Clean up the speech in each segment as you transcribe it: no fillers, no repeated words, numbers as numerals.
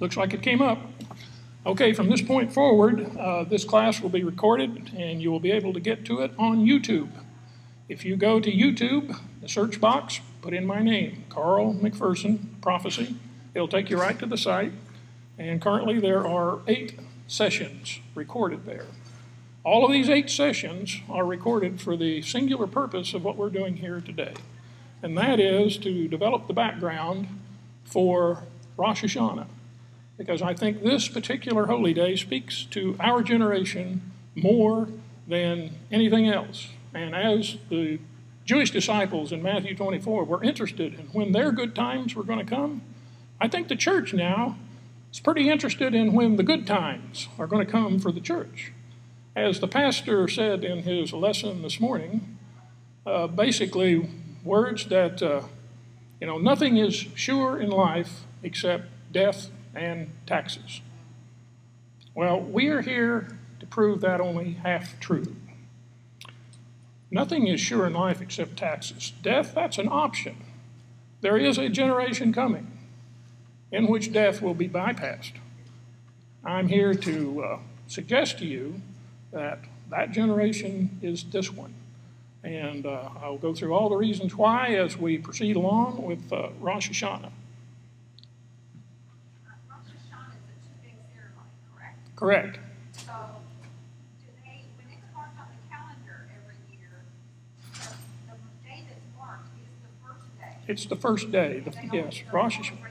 Looks like it came up. Okay, from this point forward, this class will be recorded and you will be able to get to it on YouTube. If you go to YouTube, the search box, put in my name, Carl McPherson, Prophecy. It'll take you right to the site. And currently there are 8 sessions recorded there. All of these 8 sessions are recorded for the singular purpose of what we're doing here today. And that is to develop the background for Rosh Hashanah. Because I think this particular holy day speaks to our generation more than anything else. And as the Jewish disciples in Matthew 24 were interested in when their good times were going to come, I think the church now is pretty interested in when the good times are going to come for the church. As the pastor said in his lesson this morning, basically words that, nothing is sure in life except death and taxes. Well, we are here to prove that only half true. Nothing is sure in life except taxes. Death, that's an option. There is a generation coming in which death will be bypassed. I'm here to suggest to you that that generation is this one. And I'll go through all the reasons why as we proceed along with Rosh Hashanah. Rosh Hashanah is a 2-day ceremony, correct? Correct. So, when it's marked on the calendar every year, the day that's marked is the first day? It's the first day, yes, Rosh Hashanah.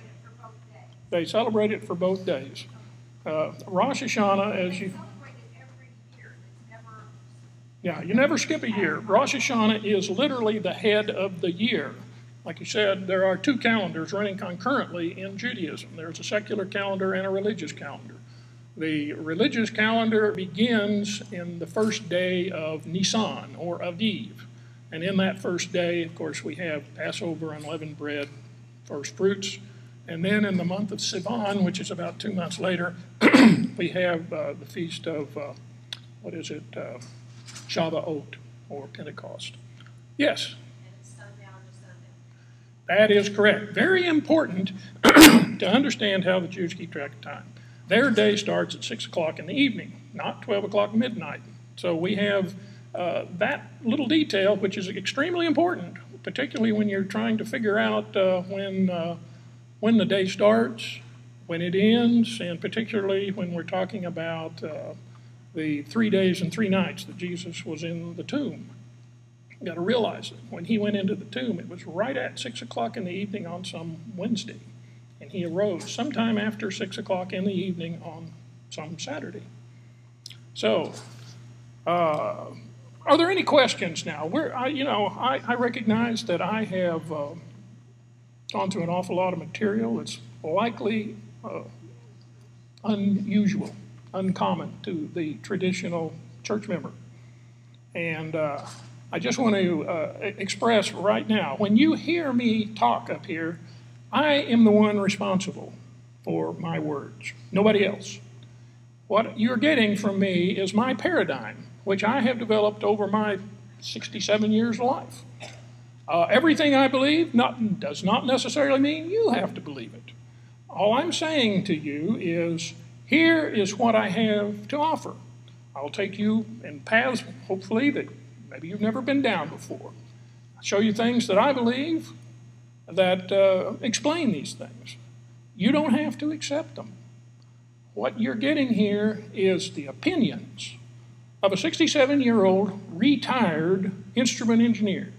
They celebrate it for both days. Rosh Hashanah, as you... Yeah, you never skip a year. Rosh Hashanah is literally the head of the year. Like you said, there are 2 calendars running concurrently in Judaism. There's a secular calendar and a religious calendar. The religious calendar begins in the first day of Nisan, or Aviv. And in that first day, of course, we have Passover, unleavened bread, first fruits. And then in the month of Sivan, which is about 2 months later, we have the feast of, Shavuot, or Pentecost. Yes? And it's Sunday on to Sunday. That is correct. Very important to understand how the Jews keep track of time. Their day starts at 6 o'clock in the evening, not 12 o'clock midnight. So we have that little detail, which is extremely important, particularly when you're trying to figure out when the day starts, when it ends, and particularly when we're talking about the 3 days and 3 nights that Jesus was in the tomb. You've got to realize that when he went into the tomb, it was right at 6 o'clock in the evening on some Wednesday. And he arose sometime after 6 o'clock in the evening on some Saturday. So, are there any questions now? I recognize that I have gone through an awful lot of material. It's likely unusual, uncommon to the traditional church member. And I just want to express right now, when you hear me talk up here, I am the one responsible for my words, nobody else. What you're getting from me is my paradigm, which I have developed over my 67 years of life. Everything I believe does not necessarily mean you have to believe it. All I'm saying to you is, here is what I have to offer. I'll take you in paths, hopefully, that maybe you've never been down before. I'll show you things that I believe that explain these things. You don't have to accept them. What you're getting here is the opinions of a 67-year-old retired instrument engineer.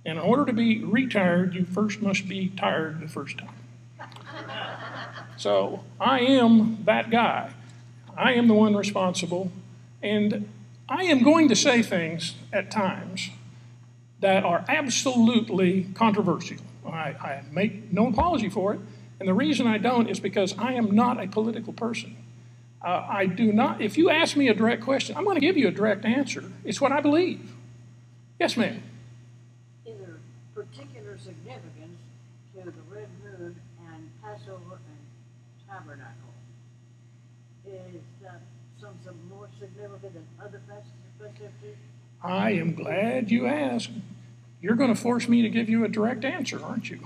And in order to be retired, you first must be tired the first time. So I am that guy. I am the one responsible. And I am going to say things at times that are absolutely controversial. I make no apology for it. And the reason I don't is because I am not a political person. I do not, if you ask me a direct question, I'm going to give you a direct answer. It's what I believe. Yes, ma'am. Is there particular significance to the red moon and Passover and Tabernacle? Is that something more significant than other festivities? I am glad you asked. You're going to force me to give you a direct answer, aren't you?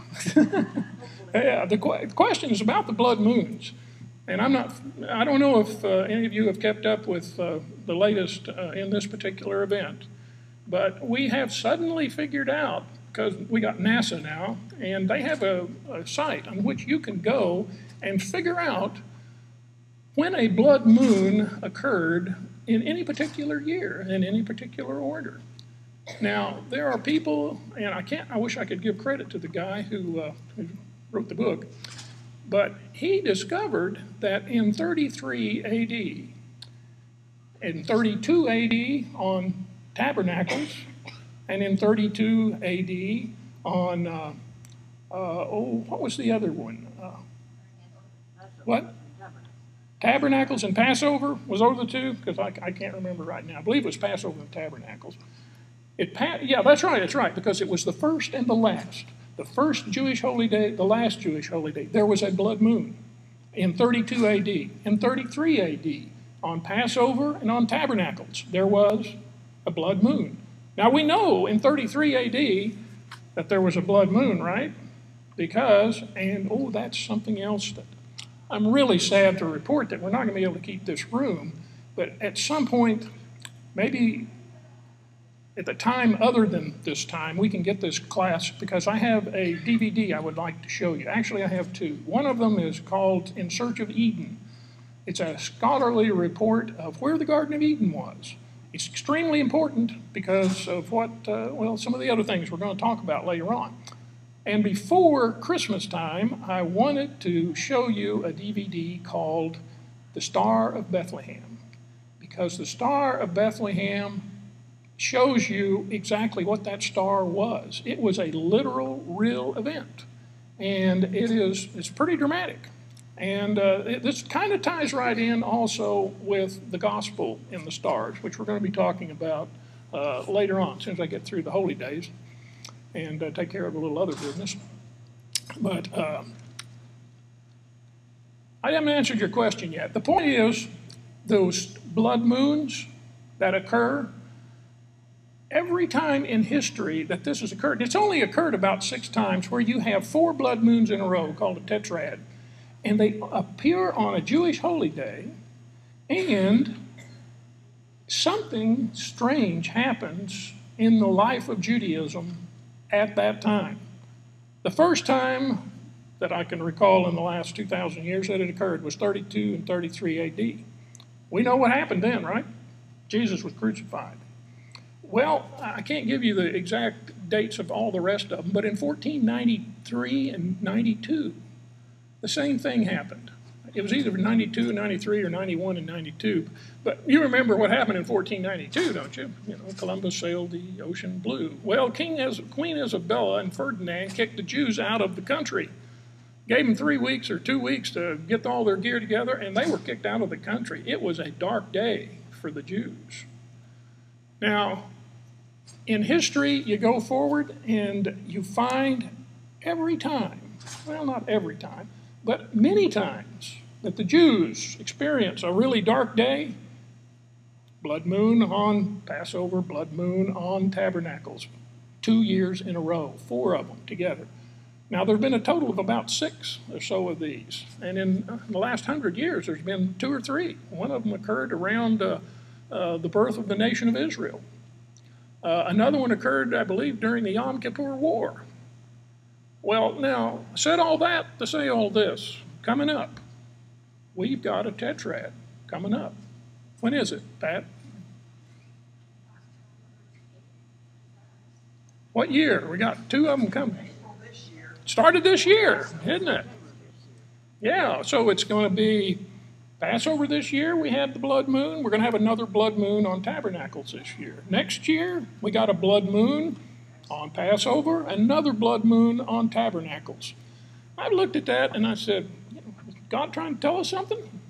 Yeah, the question is about the blood moons. And I don't know if any of you have kept up with the latest in this particular event, but we have suddenly figured out, because we got NASA now, and they have a site on which you can go and figure out when a blood moon occurred in any particular year, in any particular order. Now, there are people, and I wish I could give credit to the guy who wrote the book, but he discovered that in 33 AD, in 32 AD on Tabernacles, and in 32 AD on, what was the other one? What? Tabernacles and Passover? Was those the two? Because I can't remember right now. I believe it was Passover and Tabernacles. Yeah, that's right, because it was the first and the last. The first Jewish holy day, the last Jewish holy day, there was a blood moon in 32 AD. In 33 AD, on Passover and on Tabernacles, there was a blood moon. Now we know in 33 AD that there was a blood moon, right? Because, that's something else that I'm really sad to report that we're not going to be able to keep this room, but at some point, maybe at the time other than this time, we can get this class, because I have a DVD I would like to show you. Actually, I have two. One of them is called In Search of Eden. It's a scholarly report of where the Garden of Eden was. It's extremely important because of some of the other things we're going to talk about later on. And before Christmas time, I wanted to show you a DVD called The Star of Bethlehem, because the Star of Bethlehem shows you exactly what that star was. It was a literal, real event, and it's pretty dramatic. And this kind of ties right in also with the gospel in the stars, which we're going to be talking about later on, as soon as I get through the holy days and take care of a little other business. But I haven't answered your question yet. The point is, those blood moons that occur, every time in history that this has occurred, it's only occurred about 6 times where you have 4 blood moons in a row called a tetrad, and they appear on a Jewish holy day, and something strange happens in the life of Judaism at that time. The first time that I can recall in the last 2,000 years that it occurred was 32 and 33 AD. We know what happened then, right? Jesus was crucified. Well, I can't give you the exact dates of all the rest of them, but in 1493 and 92, the same thing happened. It was either 92 and 93 or 91 and 92. But you remember what happened in 1492, don't you? Columbus sailed the ocean blue. Well, Queen Isabella and Ferdinand kicked the Jews out of the country. Gave them 3 weeks or 2 weeks to get all their gear together, and they were kicked out of the country. It was a dark day for the Jews. Now, in history, you go forward and you find every time, well, not every time, but many times that the Jews experience a really dark day, blood moon on Passover, blood moon on Tabernacles, 2 years in a row, 4 of them together. Now, there have been a total of about 6 or so of these, and in the last 100 years, there's been 2 or 3. One of them occurred around the birth of the nation of Israel. Another one occurred, I believe, during the Yom Kippur War. Well, now, I said all that to say all this. Coming up, we've got a tetrad coming up. When is it, Pat? What year? We got 2 of them coming. Started this year, isn't it? Yeah, so it's going to be Passover this year. We had the blood moon. We're going to have another blood moon on Tabernacles this year. Next year, we got a blood moon on Passover, another blood moon on Tabernacles. I looked at that and I said, is God trying to tell us something?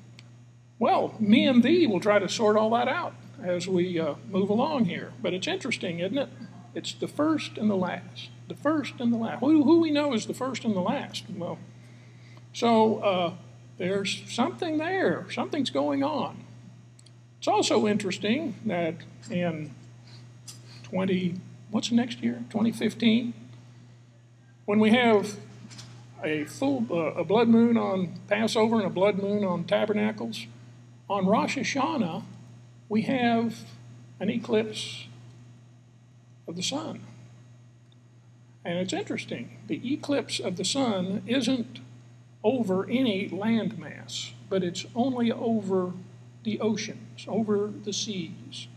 Well, me and thee will try to sort all that out as we move along here. But it's interesting, isn't it? It's the first and the last. The first and the last. Who we know is the first and the last? Well, so there's something there. Something's going on. It's also interesting that in what's next year? 2015, when we have a blood moon on Passover and a blood moon on Tabernacles. On Rosh Hashanah, we have an eclipse of the sun. And it's interesting. The eclipse of the sun isn't over any land mass, but it's only over the oceans, over the seas.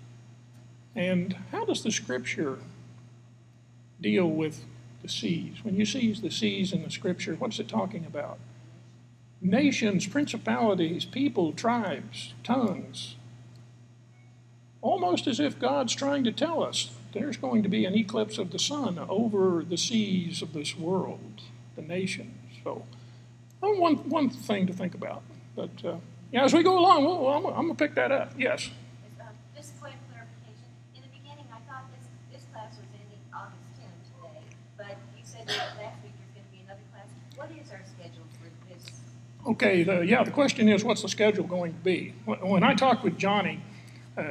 And how does the scripture deal with the seas? When you see the seas in the scripture, what's it talking about? Nations, principalities, people, tribes, tongues. Almost as if God's trying to tell us there's going to be an eclipse of the sun over the seas of this world, the nations. So, one thing to think about. But yeah, as we go along, I'm going to pick that up. Yes? Just a point of clarification. In the beginning, I thought this class was ending August 10 today, but you said that last week there's going to be another class. What is our schedule for this? Okay, the question is, what's the schedule going to be? When I talked with Johnny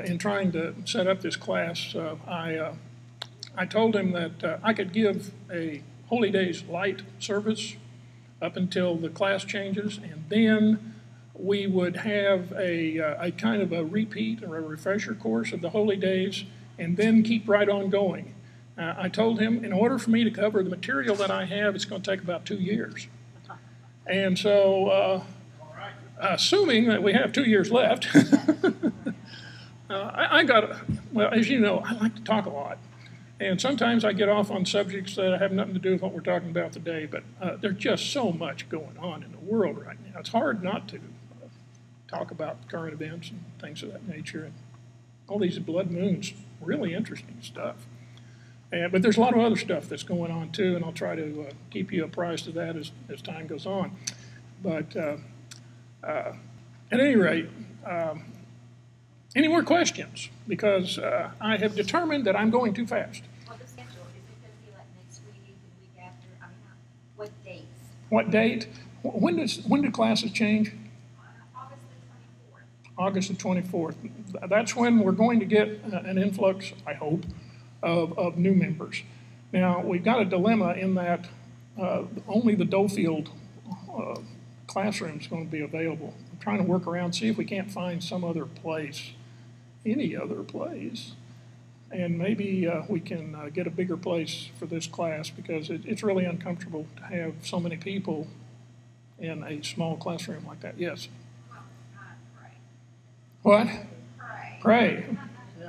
in trying to set up this class, I told him that I could give a Holy Days light service up until the class changes, and then we would have a kind of a repeat or a refresher course of the Holy Days, and then keep right on going. I told him in order for me to cover the material that I have, it's going to take about 2 years. And so, assuming that we have 2 years left, well, as you know, I like to talk a lot. And sometimes I get off on subjects that have nothing to do with what we're talking about today, but there's just so much going on in the world right now. It's hard not to talk about current events and things of that nature. And all these blood moons, really interesting stuff. But there's a lot of other stuff that's going on too, and I'll try to keep you apprised of that as time goes on. But at any rate, any more questions? Because I have determined that I'm going too fast. Well, the schedule, is it going to be like next week, the week after? I mean, what dates? What date? When do classes change? August the 24th. August the 24th. That's when we're going to get an influx, I hope, of new members. Now, we've got a dilemma in that only the Dofield classroom is going to be available. I'm trying to work around, see if we can't find some other place, any other place, and maybe we can get a bigger place for this class, because it's really uncomfortable to have so many people in a small classroom like that. Yes? Pray. What? Pray. Pray.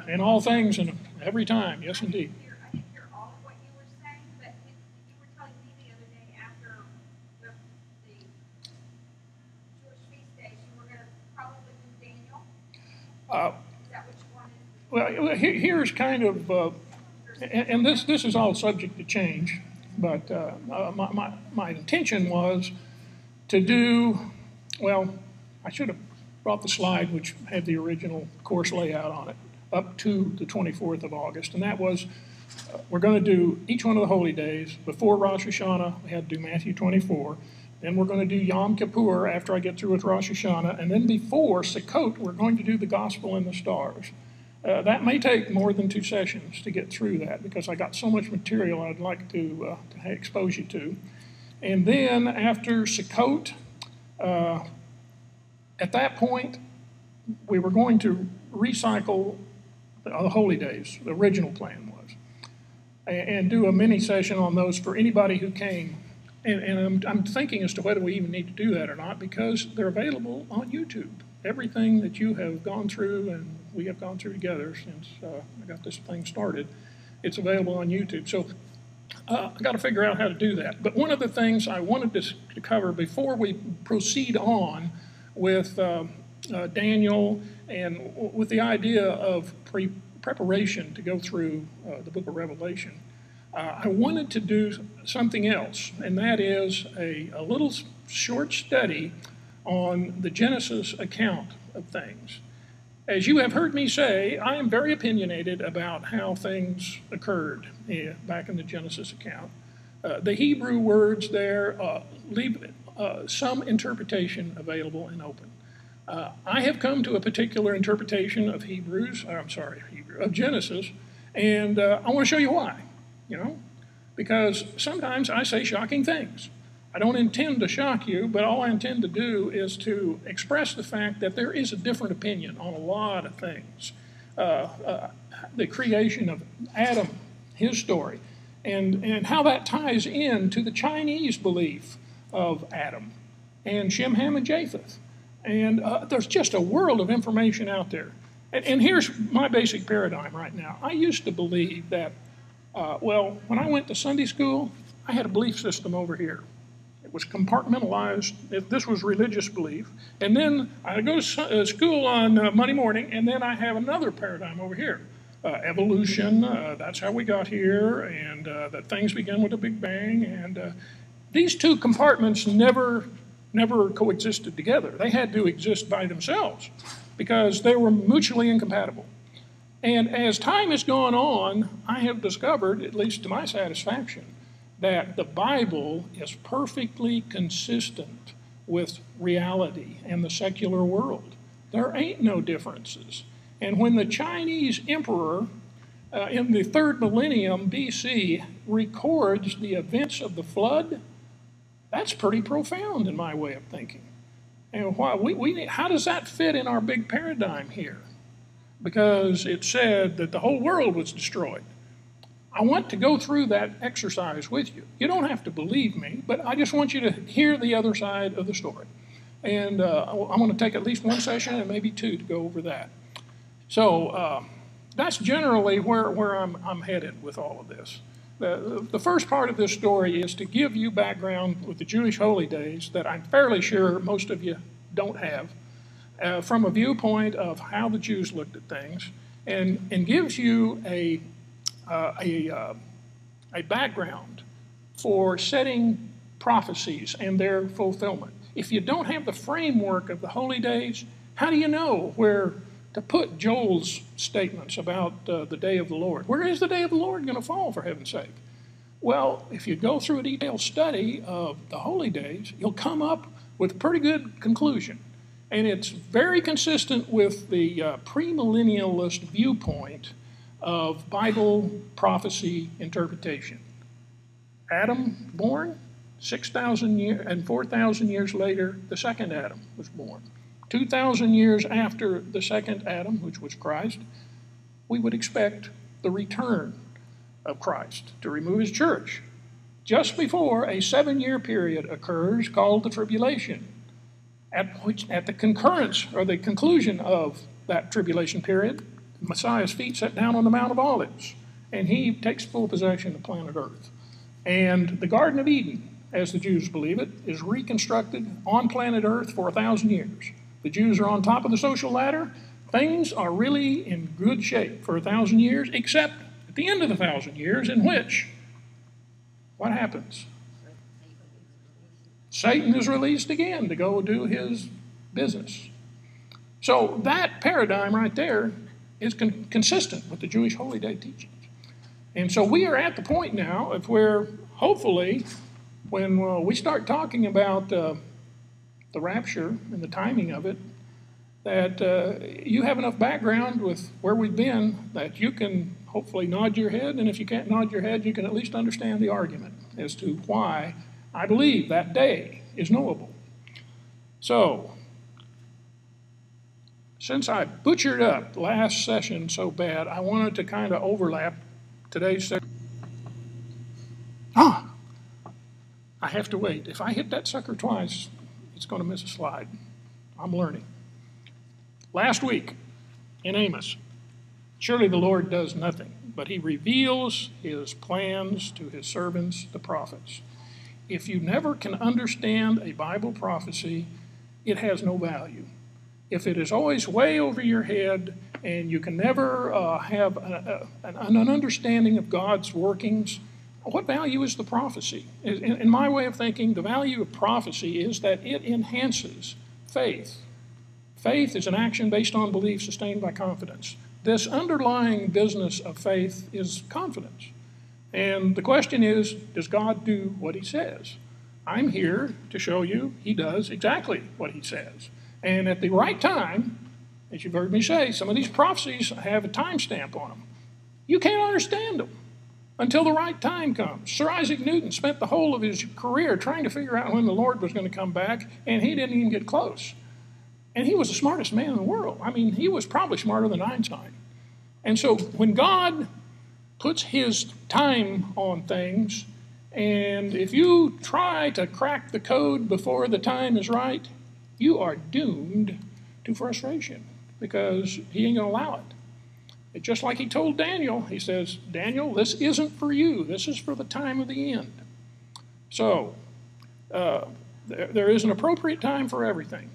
In all things and every time. Yes, indeed. I didn't hear all of what you were saying, but you were telling me the other day after the Jewish feast days, you were going to probably do Daniel. Is that what you wanted? Well, here's kind of, and this is all subject to change, but my intention was to do, well, I should have brought the slide which had the original course layout on it, up to the 24th of August, and that was, we're going to do each one of the holy days. Before Rosh Hashanah, we had to do Matthew 24. Then we're going to do Yom Kippur after I get through with Rosh Hashanah. And then before Sukkot, we're going to do the Gospel in the Stars. That may take more than 2 sessions to get through that, because I got so much material I'd like to expose you to. And then after Sukkot, at that point, we were going to recycle the holy days, the original plan was, and do a mini session on those for anybody who came. And I'm thinking as to whether we even need to do that or not, because they're available on YouTube. Everything that you have gone through and we have gone through together since I got this thing started, it's available on YouTube. So I got to figure out how to do that. But one of the things I wanted to cover before we proceed on with Daniel, and with the idea of preparation to go through the book of Revelation, I wanted to do something else, and that is a little short study on the Genesis account of things. As you have heard me say, I am very opinionated about how things occurred back in the Genesis account. The Hebrew words there leave some interpretation available and open. I have come to a particular interpretation of of Genesis, and I want to show you why, because sometimes I say shocking things, I don't intend to shock you, but all I intend to do is to express the fact that there is a different opinion on a lot of things. The creation of Adam, his story, and how that ties into the Chinese belief of Adam and Shem, Ham, and Japheth. And there's just a world of information out there. And here's my basic paradigm right now. I used to believe that, when I went to Sunday school, I had a belief system over here. It was compartmentalized. This was religious belief. And then I go to school on Monday morning, and then I have another paradigm over here. Evolution, that's how we got here, and that things began with a Big Bang. And these two compartments never coexisted together. They had to exist by themselves because they were mutually incompatible. And as time has gone on, I have discovered, at least to my satisfaction, that the Bible is perfectly consistent with reality and the secular world. There ain't no differences. And when the Chinese emperor in the 3rd millennium BC records the events of the flood, that's pretty profound in my way of thinking. And how does that fit in our big paradigm here? Because it said that the whole world was destroyed. I want to go through that exercise with you. You don't have to believe me, but I just want you to hear the other side of the story. And I'm going to take at least one session and maybe two to go over that. So that's generally where I'm headed with all of this. The first part of this story is to give you background with the Jewish holy days that I'm fairly sure most of you don't have, from a viewpoint of how the Jews looked at things, and gives you a background for setting prophecies and their fulfillment. If you don't have the framework of the holy days, how do you know where to put Joel's statements about the day of the Lord? Where is the day of the Lord going to fall, for heaven's sake? Well, if you go through a detailed study of the holy days, you'll come up with a pretty good conclusion. And it's very consistent with the premillennialist viewpoint of Bible prophecy interpretation. Adam born, 6,000 years, and 4,000 years later, the second Adam was born. 2,000 years after the second Adam, which was Christ, we would expect the return of Christ to remove his church. Just before a 7-year period occurs called the tribulation, at the concurrence or the conclusion of that tribulation period, Messiah's feet set down on the Mount of Olives, and he takes full possession of planet Earth. And the Garden of Eden, as the Jews believe it, is reconstructed on planet Earth for 1,000 years. The Jews are on top of the social ladder. Things are really in good shape for 1,000 years, except at the end of the 1,000 years, in which, what happens? Satan is released again to go do his business. So that paradigm right there is consistent with the Jewish holy day teachings. And so we are at the point now of where, hopefully, when we start talking about the rapture and the timing of it, that you have enough background with where we've been that you can hopefully nod your head, and if you can't nod your head, you can at least understand the argument as to why I believe that day is knowable. So, since I butchered up last session so bad, I wanted to kind of overlap today's session. I have to wait. If I hit that sucker twice, it's going to miss a slide. I'm learning. Last week in Amos, surely the Lord does nothing, but he reveals his plans to his servants, the prophets. If you never can understand a Bible prophecy, it has no value. If it is always way over your head and you can never have an understanding of God's workings, what value is the prophecy? In my way of thinking, the value of prophecy is that it enhances faith. Faith is an action based on belief sustained by confidence. This underlying business of faith is confidence. And the question is, does God do what he says? I'm here to show you he does exactly what he says. And at the right time, as you've heard me say, some of these prophecies have a timestamp on them. You can't understand them until the right time comes. Sir Isaac Newton spent the whole of his career trying to figure out when the Lord was going to come back, and he didn't even get close. And he was the smartest man in the world. I mean, he was probably smarter than Einstein. And so when God puts his time on things, and if you try to crack the code before the time is right, you are doomed to frustration because he ain't going to allow it. It's just like he told Daniel. He says, Daniel, this isn't for you. This is for the time of the end. So there is an appropriate time for everything.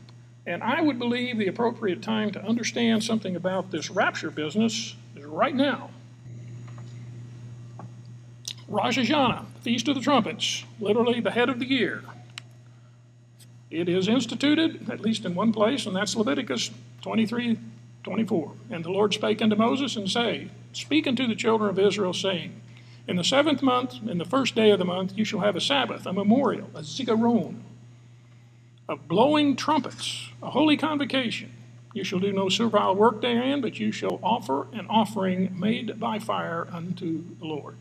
And I would believe the appropriate time to understand something about this rapture business is right now. Rosh Hashanah, Feast of the Trumpets, literally the head of the year. It is instituted, at least in one place, and that's Leviticus 23:24. And the Lord spake unto Moses, and say, Speak unto the children of Israel, saying, In the 7th month, in the 1st day of the month, you shall have a Sabbath, a memorial, a zikaron, of blowing trumpets, a holy convocation. You shall do no servile work therein, but you shall offer an offering made by fire unto the Lord.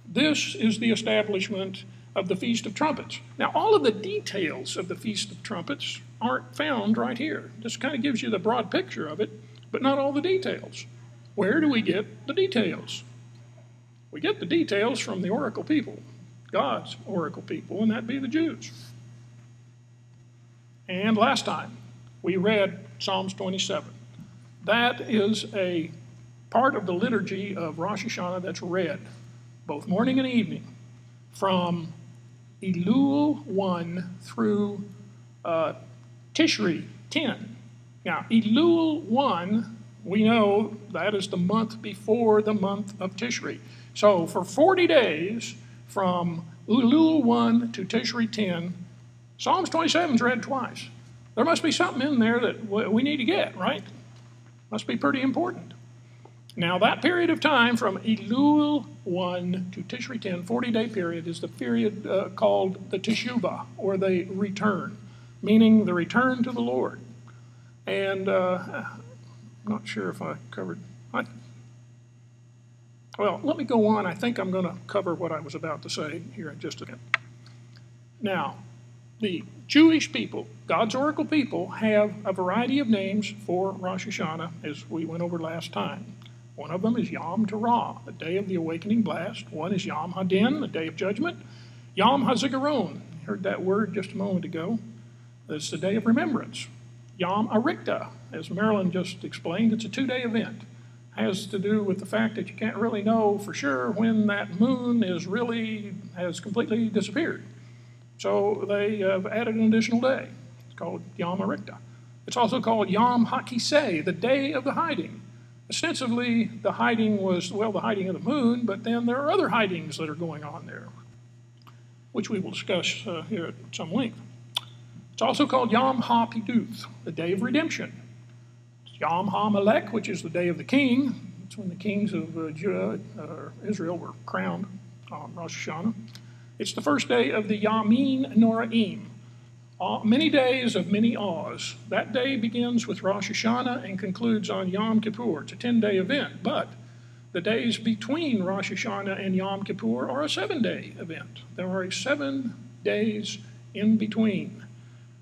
This is the establishment of the Feast of Trumpets. Now, all of the details of the Feast of Trumpets aren't found right here. This kind of gives you the broad picture of it, but not all the details. Where do we get the details? We get the details from the oracle people, God's oracle people, and that be the Jews. And last time, we read Psalms 27. That is a part of the liturgy of Rosh Hashanah that's read both morning and evening from Elul 1 through Tishri 10. Now, Elul 1, we know that is the month before the month of Tishri. So for 40 days, from Elul 1 to Tishri 10, Psalms 27 is read twice. There must be something in there that we need to get, right? Must be pretty important. Now, that period of time from Elul 1 to Tishri 10, 40-day period, is the period called the Teshuvah, or the return, meaning the return to the Lord. And I'm not sure if I covered... Well, let me go on. I think I'm going to cover what I was about to say here in just a minute. Now, the Jewish people, God's oracle people, have a variety of names for Rosh Hashanah, as we went over last time. One of them is Yom Teruah, the day of the awakening blast. One is Yom Hadin, the day of judgment. Yom HaZikaron, you heard that word just a moment ago. It's the day of remembrance. Yom Arikta, as Marilyn just explained, it's a 2-day event. Has to do with the fact that you can't really know for sure when that moon has completely disappeared. So they have added an additional day. It's called Yom Arikta. It's also called Yom HaKisei, the day of the hiding. Ostensibly, the hiding was, well, the hiding of the moon, but then there are other hidings that are going on there, which we will discuss here at some length. It's also called Yom HaPiduth, the day of redemption. It's Yom HaMelech, which is the day of the king. It's when the kings of Israel were crowned on Rosh Hashanah. It's the first day of the Yamin Noraim, many days of many awes. That day begins with Rosh Hashanah and concludes on Yom Kippur. It's a 10-day event, but the days between Rosh Hashanah and Yom Kippur are a 7-day event. There are 7 days in between,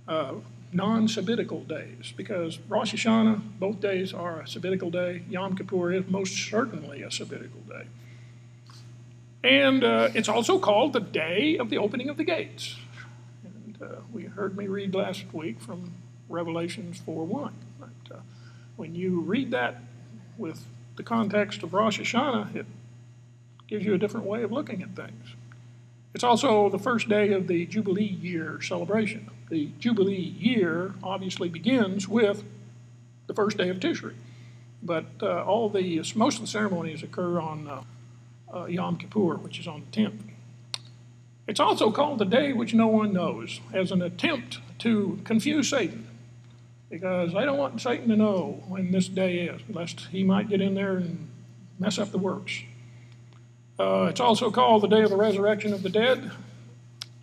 non-sabbatical days, because Rosh Hashanah, both days are a sabbatical day. Yom Kippur is most certainly a sabbatical day. And it's also called the day of the opening of the gates. We heard me read last week from Revelations 4:1. But when you read that with the context of Rosh Hashanah, it gives you a different way of looking at things. It's also the first day of the Jubilee year celebration. The Jubilee year obviously begins with the first day of Tishri, but most of the ceremonies occur on Yom Kippur, which is on the 10th. It's also called the day which no one knows, as an attempt to confuse Satan, because I don't want Satan to know when this day is, lest he might get in there and mess up the works. It's also called the day of the resurrection of the dead,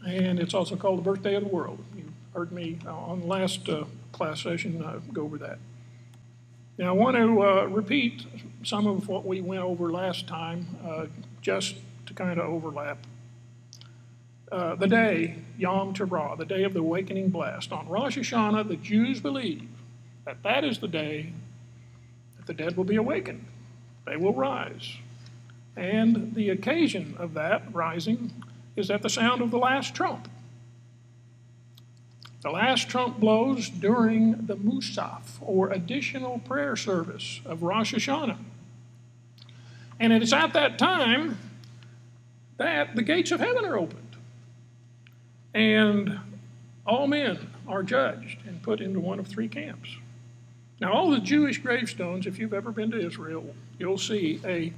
and it's also called the birthday of the world. You heard me on the last class session go over that. Now, I want to repeat some of what we went over last time, just to kind of overlap. The day, Yom Teruah, the day of the awakening blast. On Rosh Hashanah, the Jews believe that that is the day that the dead will be awakened. They will rise. And the occasion of that rising is at the sound of the last trump. The last trump blows during the Musaf, or additional prayer service of Rosh Hashanah. And it is at that time that the gates of heaven are opened. And all men are judged and put into one of three camps. Now, all the Jewish gravestones, if you've ever been to Israel, you'll see a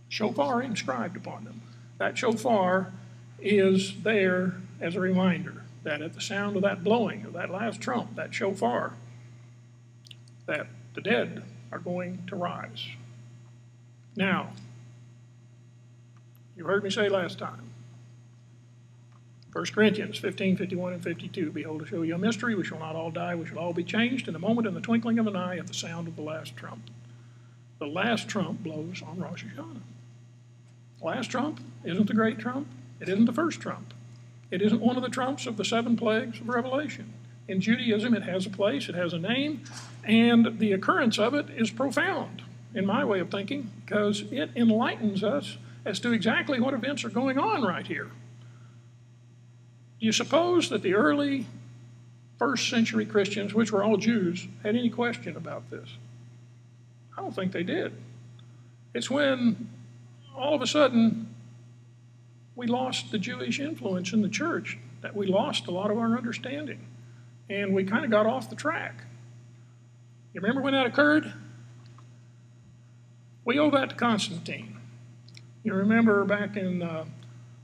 shofar inscribed upon them. That shofar is there as a reminder that at the sound of that blowing, of that last trump, that shofar, that the dead are going to rise. Now, you heard me say last time, 1 Corinthians 15, 51, and 52, behold, I show you a mystery. We shall not all die. We shall all be changed in a moment, in the twinkling of an eye, at the sound of the last trump. The last trump blows on Rosh Hashanah. The last trump isn't the great trump. It isn't the first trump. It isn't one of the trumps of the 7 plagues of Revelation. In Judaism, it has a place, it has a name, and the occurrence of it is profound, in my way of thinking, because it enlightens us as to exactly what events are going on right here. Do you suppose that the early first century Christians, which were all Jews, had any question about this? I don't think they did. It's when all of a sudden we lost the Jewish influence in the church that we lost a lot of our understanding, and we kind of got off the track. You remember when that occurred? We owe that to Constantine. You remember back in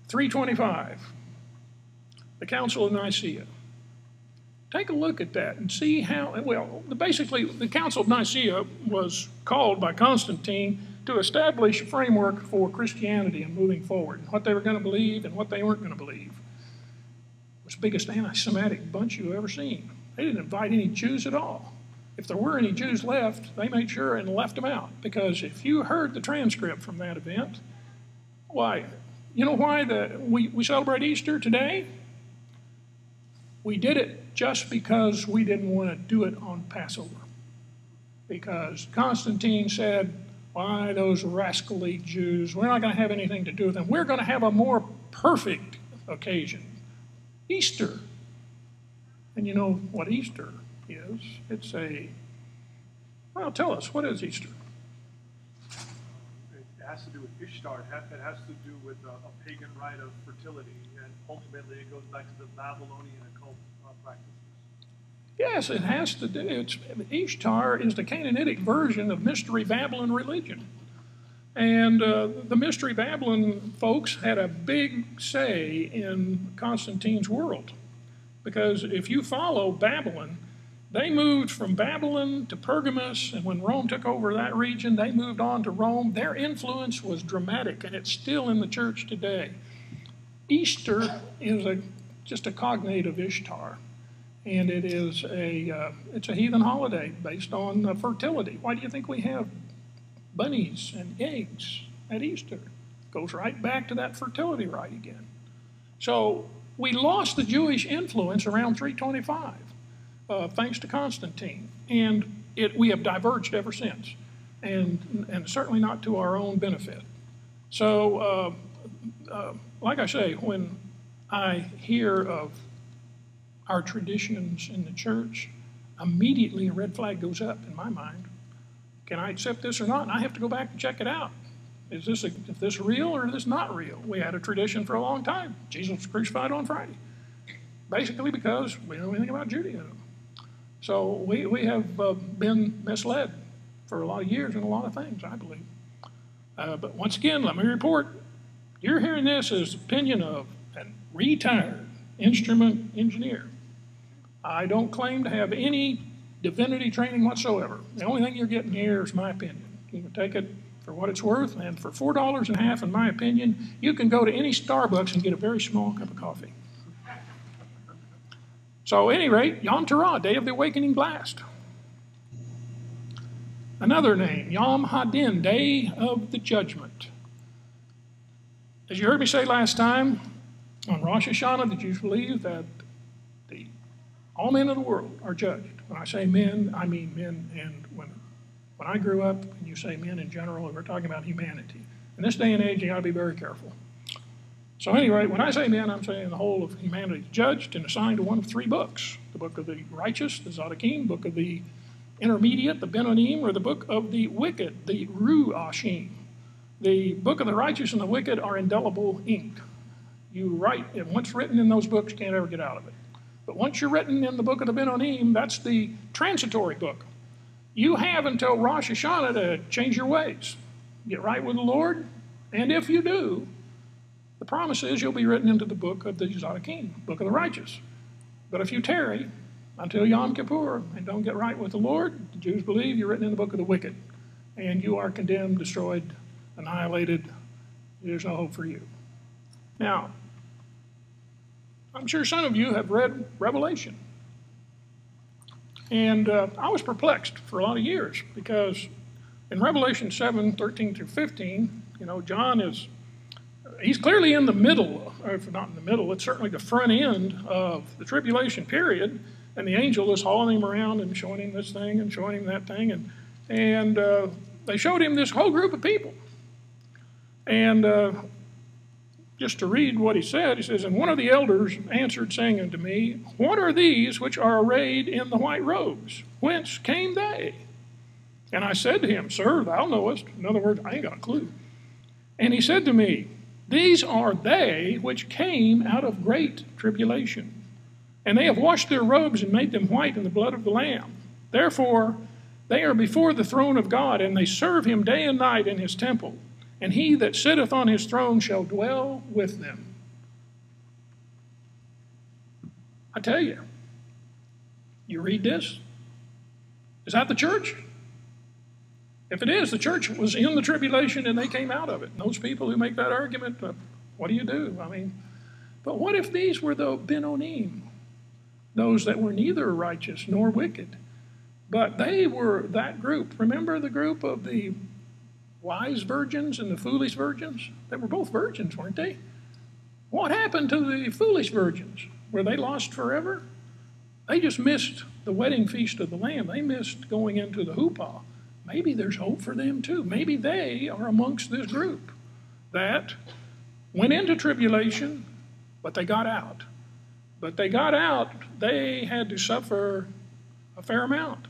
325, the Council of Nicaea. Take a look at that and see how, well, basically the Council of Nicaea was called by Constantine to establish a framework for Christianity and moving forward, and what they were going to believe and what they weren't going to believe. It was the biggest anti-Semitic bunch you've ever seen. They didn't invite any Jews at all. If there were any Jews left, they made sure and left them out, because if you heard the transcript from that event, why, you know why we celebrate Easter today? We did it just because we didn't want to do it on Passover. Because Constantine said, why, those rascally Jews, we're not going to have anything to do with them. We're going to have a more perfect occasion, Easter. And you know what Easter is? It's well, tell us, what is Easter? It has to do with Ishtar. It has to do with a pagan rite of fertility, and ultimately it goes back to the Babylonian occult practices. Yes, it has to do. Ishtar is the Canaanitic version of Mystery Babylon religion. And the Mystery Babylon folks had a big say in Constantine's world. Because if you follow Babylon, they moved from Babylon to Pergamus, and when Rome took over that region, they moved on to Rome. Their influence was dramatic, and it's still in the church today. Easter is just a cognate of Ishtar, and it is it's a heathen holiday based on fertility. Why do you think we have bunnies and eggs at Easter? It goes right back to that fertility rite again. So we lost the Jewish influence around 325. Thanks to Constantine, and we have diverged ever since, and certainly not to our own benefit. So, like I say, when I hear of our traditions in the church, immediately a red flag goes up in my mind. Can I accept this or not? And I have to go back and check it out. Is this real or is this not real? We had a tradition for a long time. Jesus was crucified on Friday, basically because we don't know anything about Judaism. So we have been misled for a lot of years in a lot of things, I believe. But once again, let me report, you're hearing this as the opinion of a retired instrument engineer. I don't claim to have any divinity training whatsoever. The only thing you're getting here is my opinion. You can take it for what it's worth, and for $4.50, in my opinion, you can go to any Starbucks and get a very small cup of coffee. So at any rate, Yom Teruah, Day of the Awakening Blast. Another name, Yom Hadin, Day of the Judgment. As you heard me say last time, on Rosh Hashanah, the Jews believe that all men of the world are judged. When I say men, I mean men and women. When I grew up, and you say men in general, we're talking about humanity. In this day and age, you got to be very careful. So anyway, when I say men, I'm saying the whole of humanity is judged and assigned to one of three books: the book of the righteous, the Tzaddikim, book of the intermediate, the Benonim, or the book of the wicked, the Ruashim. The book of the righteous and the wicked are indelible ink. You write, and once written in those books, you can't ever get out of it. But once you're written in the book of the Benonim, that's the transitory book. You have until Rosh Hashanah to change your ways, get right with the Lord, and if you do, the promise is you'll be written into the book of the Tzaddikim, book of the righteous. But if you tarry until Yom Kippur and don't get right with the Lord, the Jews believe you're written in the book of the wicked, and you are condemned, destroyed, annihilated. There's no hope for you. Now, I'm sure some of you have read Revelation. And I was perplexed for a lot of years because in Revelation 7:13 through 15, John he's clearly in the middle, or if not in the middle, it's certainly the front end of the tribulation period. And the angel is hauling him around and showing him this thing and showing him that thing. And they showed him this whole group of people. And just to read what he said, he says, "And one of the elders answered, saying unto me, What are these which are arrayed in the white robes? Whence came they? And I said to him, Sir, thou knowest." In other words, I ain't got a clue. And he said to me, "These are they which came out of great tribulation. And they have washed their robes and made them white in the blood of the Lamb. Therefore, they are before the throne of God, and they serve him day and night in his temple. And he that sitteth on his throne shall dwell with them." I tell you, you read this, is that the church? If it is, the church was in the tribulation and they came out of it. And those people who make that argument, what do you do? But what if these were the Benonim, those that were neither righteous nor wicked, but they were that group? Remember the group of the wise virgins and the foolish virgins? They were both virgins, weren't they? What happened to the foolish virgins? Were they lost forever? They just missed the wedding feast of the Lamb. They missed going into the chuppah. Maybe there's hope for them too. Maybe they are amongst this group that went into tribulation, but they got out. But they got out, they had to suffer a fair amount.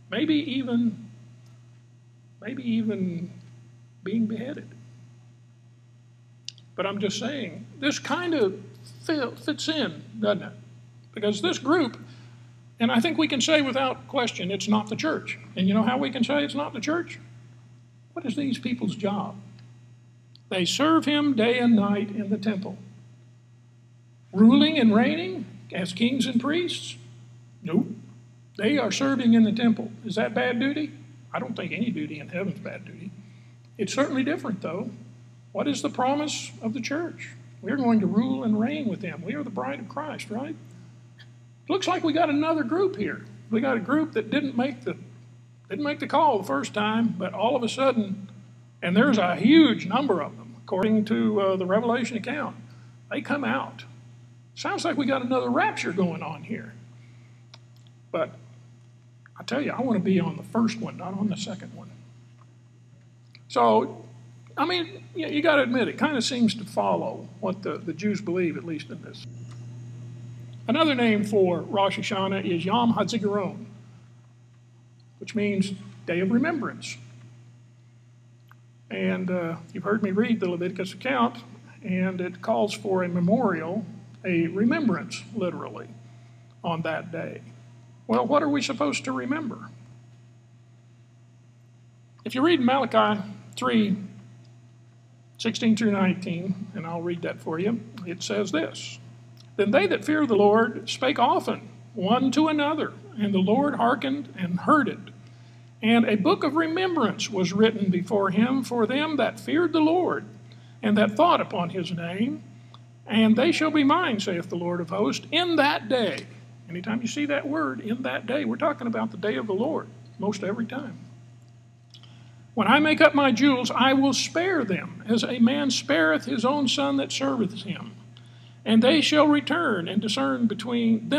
Maybe even being beheaded. But I'm just saying, this kind of fits in, doesn't it? Because this group, and I think we can say without question, it's not the church. And you know how we can say it's not the church? What is these people's job? They serve him day and night in the temple. Ruling and reigning as kings and priests? Nope. They are serving in the temple. Is that bad duty? I don't think any duty in heaven is bad duty. It's certainly different, though. What is the promise of the church? We're going to rule and reign with him. We are the bride of Christ, right? Looks like we got another group here. We got a group that didn't make the call the first time, but all of a sudden, and there's a huge number of them, according to the Revelation account, they come out. Sounds like we got another rapture going on here. But I tell you, I want to be on the first one, not on the second one. So, you got to admit, it kind of seems to follow what the Jews believe, at least in this. Another name for Rosh Hashanah is Yom HaZikaron, which means Day of Remembrance. And you've heard me read the Leviticus account, and it calls for a memorial, a remembrance, literally, on that day. Well, what are we supposed to remember? If you read Malachi 3:16 through 19, and I'll read that for you, it says this: "Then they that fear the Lord spake often one to another, and the Lord hearkened and heard it. And a book of remembrance was written before him for them that feared the Lord, and that thought upon his name. And they shall be mine, saith the Lord of hosts, in that day." Anytime you see that word, in that day, we're talking about the day of the Lord, most every time. When I make up my jewels, I will spare them, as a man spareth his own son that serveth him. And they shall return and discern between,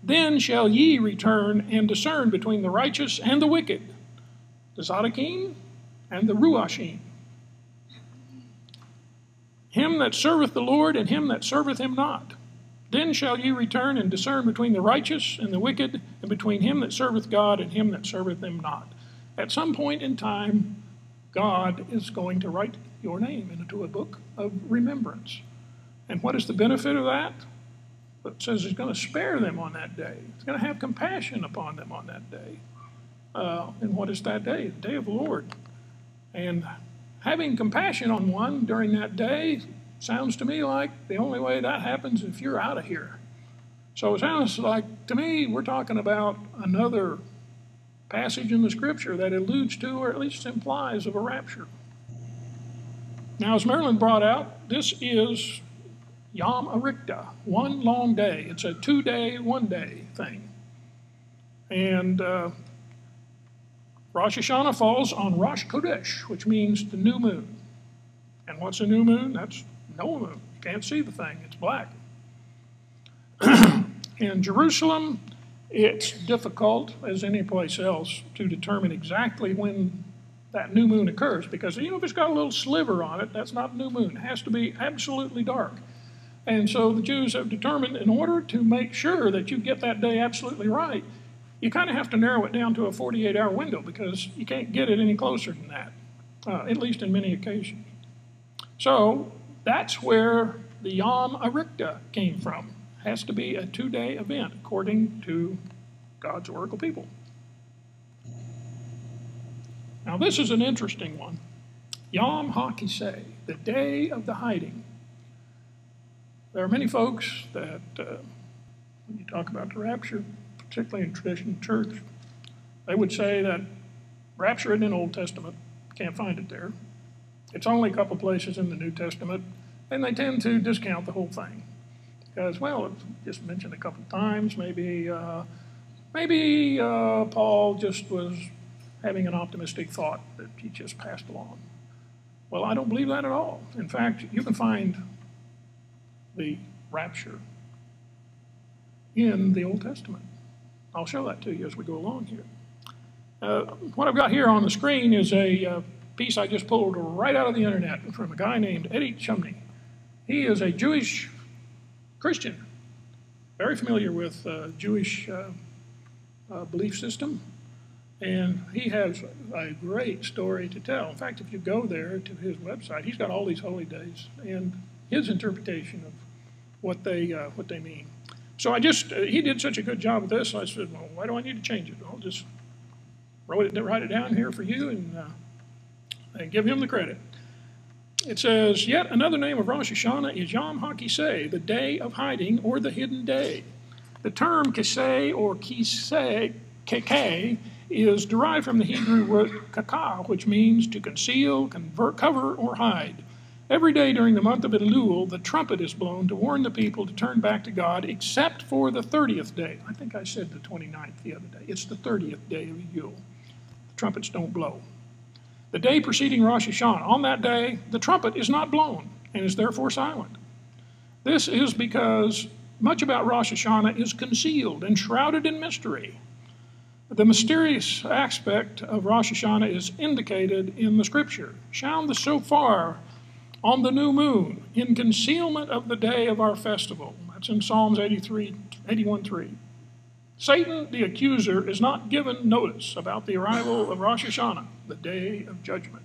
then shall ye return and discern between the righteous and the wicked, the Zadokим and the Ruachim, him that serveth the Lord and him that serveth him not. Then shall ye return and discern between the righteous and the wicked, and between him that serveth God and him that serveth him not. At some point in time, God is going to write your name into a book of remembrance. And what is the benefit of that? It says he's going to spare them on that day. He's going to have compassion upon them on that day. And what is that day? The day of the Lord. And having compassion on one during that day sounds to me like the only way that happens is if you're out of here. So it sounds like, to me, we're talking about another passage in the Scripture that alludes to, or at least implies, of a rapture. Now, as Marilyn brought out, this is Yom Arichta, one long day. It's a 2-day, 1-day thing. And Rosh Hashanah falls on Rosh Chodesh, which means the new moon. And what's a new moon? That's no moon. You can't see the thing. It's black. In Jerusalem, it's difficult, as any place else, to determine exactly when that new moon occurs, because if it's got a little sliver on it, that's not a new moon. It has to be absolutely dark. And so the Jews have determined, in order to make sure that you get that day absolutely right, you kind of have to narrow it down to a 48-hour window, because you can't get it any closer than that, at least in many occasions. So that's where the Yom Arichta came from. It has to be a 2-day event, according to God's oracle people. Now this is an interesting one. Yom HaKisei, the day of the hiding. There are many folks that, when you talk about the rapture, particularly in traditional church, they would say that rapture isn't in the Old Testament. Can't find it there. It's only a couple places in the New Testament, and they tend to discount the whole thing. Because, well, it's just mentioned a couple times. Maybe Paul just was having an optimistic thought that he just passed along. Well, I don't believe that at all. In fact, you can find the rapture in the Old Testament. I'll show that to you as we go along here. What I've got here on the screen is a piece I just pulled right out of the internet from a guy named Eddie Chumney. He is a Jewish Christian, very familiar with Jewish belief system, and he has a great story to tell. In fact, if you go there to his website, he's got all these holy days and his interpretation of what they mean. So he did such a good job with this, I said, well, why do I need to change it? I'll just write it down here for you and give him the credit. It says, yet another name of Rosh Hashanah is Yom HaKisei, the day of hiding, or the hidden day. The term kisei or kisei, keke, is derived from the Hebrew word kaka, which means to conceal, cover, or hide. Every day during the month of Elul, the trumpet is blown to warn the people to turn back to God, except for the 30th day. I think I said the 29th the other day. It's the 30th day of Elul. The trumpets don't blow. The day preceding Rosh Hashanah, on that day, the trumpet is not blown and is therefore silent. This is because much about Rosh Hashanah is concealed and shrouded in mystery. The mysterious aspect of Rosh Hashanah is indicated in the Scripture. Sound the shofar on the new moon in concealment of the day of our festival. That's in Psalms 81:3. Satan, the accuser, is not given notice about the arrival of Rosh Hashanah, the day of judgment.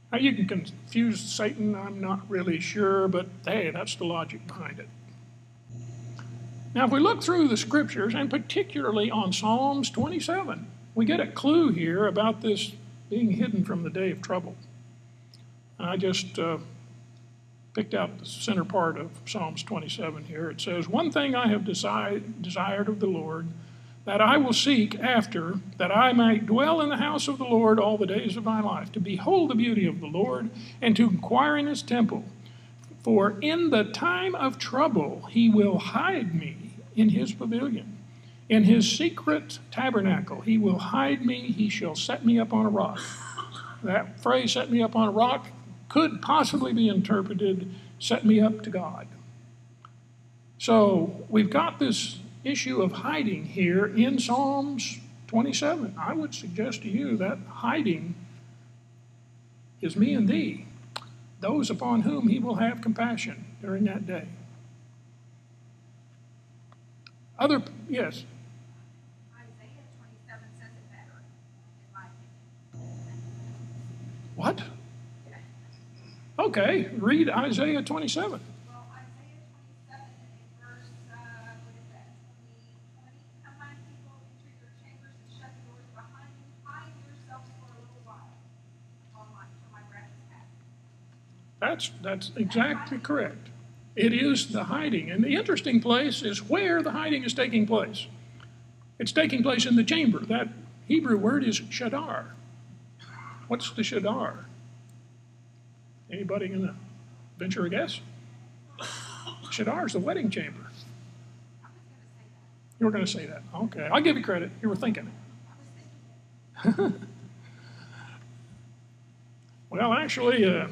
How you can confuse Satan, I'm not really sure, but hey, that's the logic behind it. Now, if we look through the Scriptures, and particularly on Psalms 27, we get a clue here about this being hidden from the day of trouble. I just picked out the center part of Psalms 27 here. It says, one thing I have desired of the Lord, that I will seek after, that I might dwell in the house of the Lord all the days of my life, to behold the beauty of the Lord, and to inquire in his temple. For in the time of trouble he will hide me in his pavilion. In his secret tabernacle, he will hide me, he shall set me up on a rock. That phrase, set me up on a rock, could possibly be interpreted, set me up to God. So we've got this issue of hiding here in Psalms 27. I would suggest to you that hiding is me and thee, those upon whom he will have compassion during that day. Yes? Isaiah 27 says it better, in my opinion. What? Okay, read Isaiah 27. Well, Isaiah 27 in verse, what is that, 20, come my people, enter your chambers and shut the doors behind you, hide yourselves for a little while, till my wrath is past. That's exactly correct. It is the hiding. And the interesting place is where the hiding is taking place. It's taking place in the chamber. That Hebrew word is shadar. What's the shadar? Anybody gonna venture a guess? Shadar is the wedding chamber. You were going to say that. Okay, I'll give you credit. You were thinking it. Well, actually, I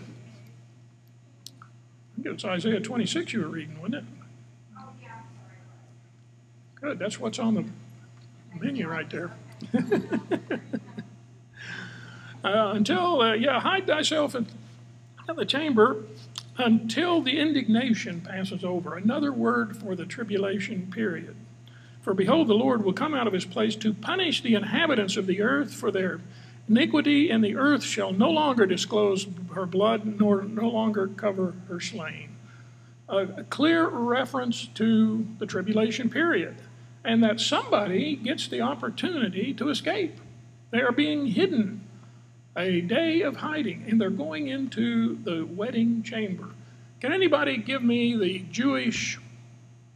think it's Isaiah 26 you were reading, wasn't it? Oh, yeah, I'm sorry. Good, that's what's on the menu right there. Hide thyself in the chamber until the indignation passes over. Another word for the tribulation period. For behold, the Lord will come out of his place to punish the inhabitants of the earth for their iniquity, and the earth shall no longer disclose her blood, nor no longer cover her slain. A clear reference to the tribulation period, and that somebody gets the opportunity to escape. They are being hidden, a day of hiding, and they're going into the wedding chamber. Can anybody give me the Jewish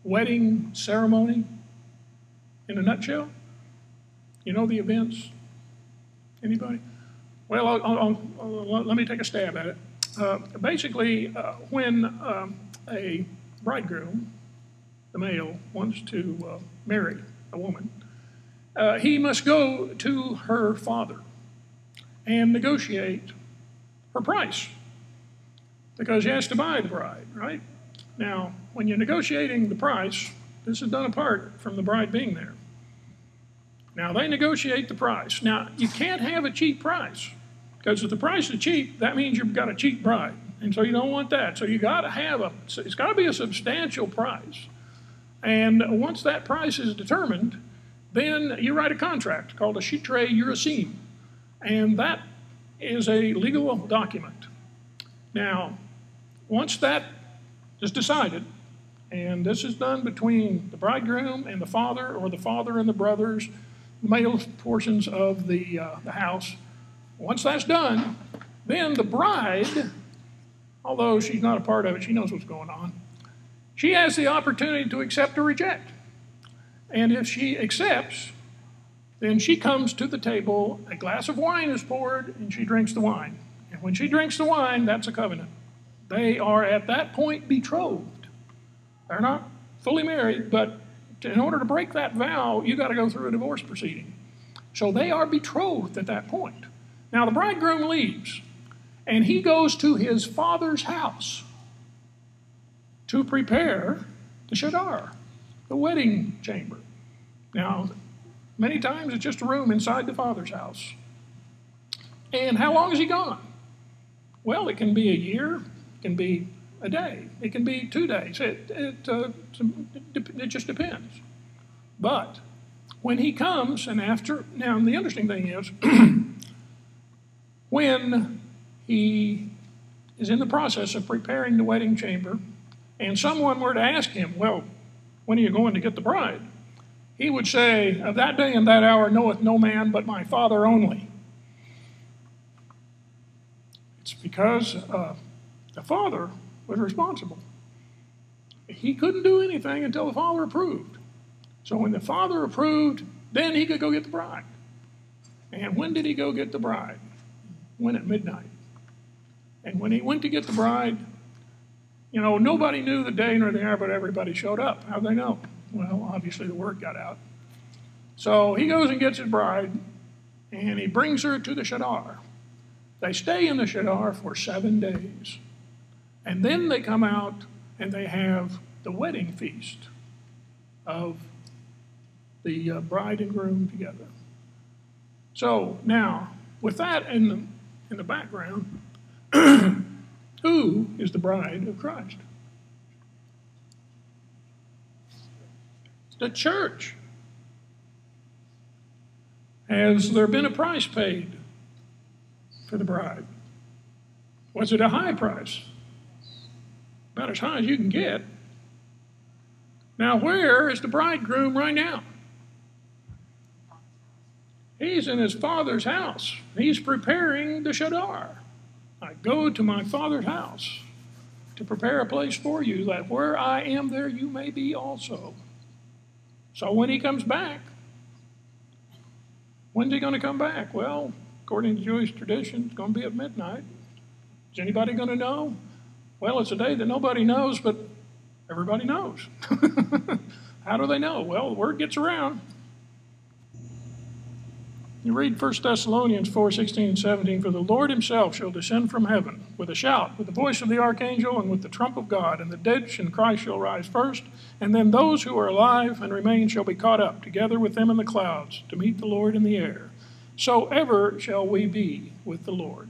wedding ceremony in a nutshell? You know the events? Anybody? Well, let me take a stab at it. Basically, when a bridegroom, the male, wants to marry a woman, he must go to her father and negotiate her price, because he has to buy the bride, right? Now, when you're negotiating the price, this is done apart from the bride being there. Now, they negotiate the price. Now, you can't have a cheap price, because if the price is cheap, that means you've got a cheap bride, and so you don't want that. So you got to have it's got to be a substantial price. And once that price is determined, then you write a contract called a shitrei yurasim, and that is a legal document. Now, once that is decided, and this is done between the bridegroom and the father, or the father and the brothers, the male portions of the house, once that's done, then the bride, although she's not a part of it, she knows what's going on, she has the opportunity to accept or reject. And if she accepts, then she comes to the table, a glass of wine is poured, and she drinks the wine. And when she drinks the wine, that's a covenant. They are at that point betrothed. They're not fully married, but in order to break that vow, you got to go through a divorce proceeding. So they are betrothed at that point. Now the bridegroom leaves, and he goes to his father's house to prepare the shadar, the wedding chamber. Now, many times it's just a room inside the father's house. And how long is he gone? Well, it can be a year, it can be a day, it can be 2 days. It just depends. But when he comes, and after, now the interesting thing is, when he is in the process of preparing the wedding chamber, and someone were to ask him, well, when are you going to get the bride? He would say, of that day and that hour knoweth no man but my Father only. It's because the Father was responsible. He couldn't do anything until the Father approved. So when the Father approved, then he could go get the bride. And when did he go get the bride? When at midnight. And when he went to get the bride, you know, nobody knew the day nor the hour, but everybody showed up. How'd they know? Well, obviously the word got out. So he goes and gets his bride, and he brings her to the Shanah. They stay in the Shanah for 7 days. And then they come out and they have the wedding feast of the bride and groom together. So now, with that in the background, who is the bride of Christ? The church. Has there been a price paid for the bride? Was it a high price? About as high as you can get. Now, where is the bridegroom right now? He's in his father's house. He's preparing the Shanah. I go to my father's house to prepare a place for you, that where I am, there you may be also. So when he comes back, when's he going to come back? Well, according to Jewish tradition, it's going to be at midnight. Is anybody going to know? Well, it's a day that nobody knows, but everybody knows. How do they know? Well, the word gets around. You read 1 Thessalonians 4:16 and 17, for the Lord himself shall descend from heaven with a shout, with the voice of the archangel, and with the trump of God, and the dead in Christ shall rise first, and then those who are alive and remain shall be caught up together with them in the clouds to meet the Lord in the air. So ever shall we be with the Lord.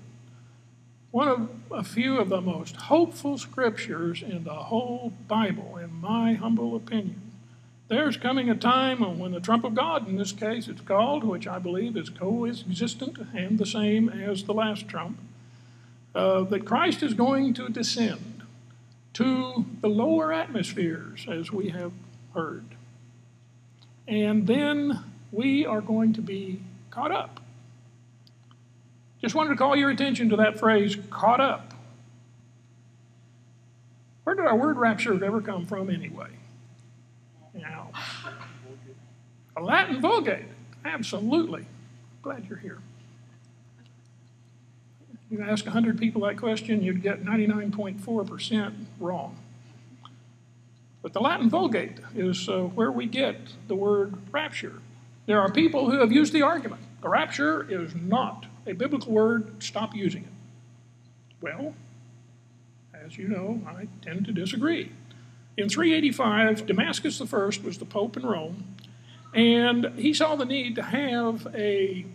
One of a few of the most hopeful scriptures in the whole Bible, in my humble opinion. There's coming a time when the trump of God, in this case it's called, which I believe is coexistent and the same as the last trump, that Christ is going to descend to the lower atmospheres, as we have heard. And then we are going to be caught up. Just wanted to call your attention to that phrase, caught up. Where did our word rapture ever come from anyway? Now, a Latin Vulgate, absolutely. Glad you're here. You ask 100 people that question, you'd get 99.4% wrong. But the Latin Vulgate is where we get the word rapture. There are people who have used the argument, the rapture is not a biblical word, stop using it. Well, as you know, I tend to disagree. In 385, Damascus I was the Pope in Rome, and he saw the need to have a